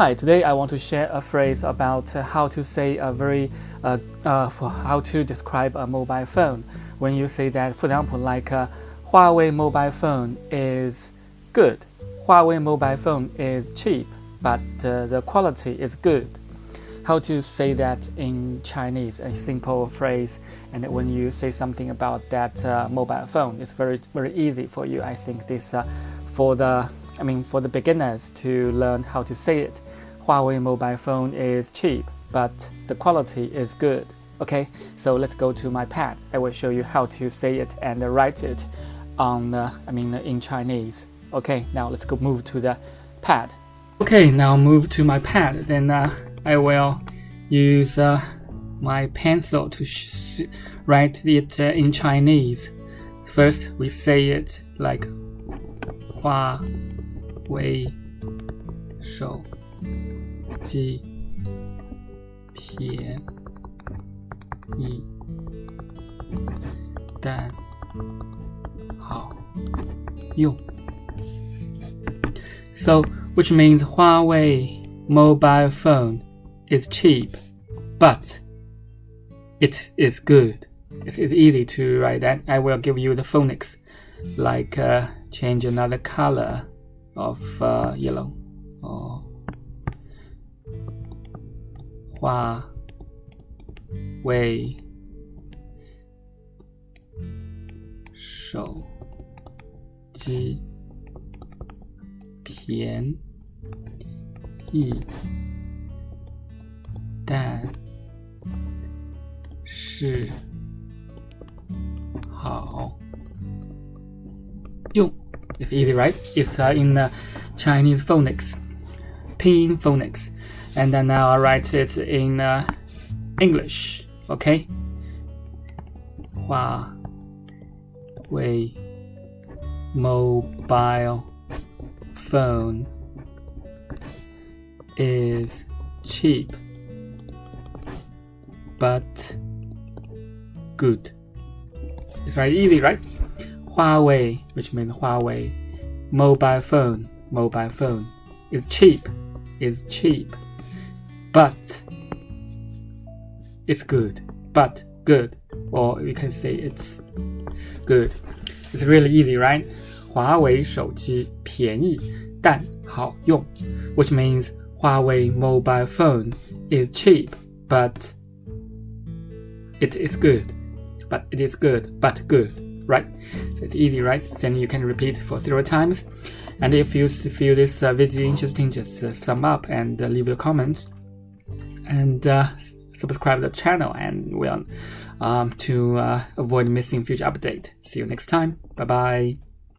Hi, today I want to share a phrase about how to say a for how to describe a mobile phone. When you say that, for example, like Huawei mobile phone is good, Huawei mobile phone is cheap, but the quality is good. How to say that in Chinese, a simple phrase, and when you say something about that mobile phone, it's very easy for you. I think this for the beginners to learn how to say it. Huawei mobile phone is cheap, but the quality is good. Okay, so let's go to my pad. I will show you how to say it and write it on in Chinese. Okay, now let's go move to the pad. Okay, now move to my pad. Then I will use my pencil to write it in Chinese. First, we say it like Huawei 手机便宜但好用 So, which means Huawei mobile phone is cheap, but it is good. It's easy to write that. I will give you the phonics, like change another color of yellow or Huawei 手机便宜但是好用 It's easy, right? It's in Chinese phonics, pinyin phonics. And then now I'll write it in English, okay? Huawei mobile phone is cheap, but good. It's very easy, right? Huawei, which means Huawei mobile phone is cheap, but it's good, or you can say it's good. It's really easy, right? 华为手机便宜但好用 which means Huawei mobile phone is cheap, but it is good, but good, right? So it's easy, right? Then you can repeat for 0 times. And if you feel this video interesting, just thumb up and leave your comments. And subscribe to the channel and to avoid missing future update. See you next time. Bye bye.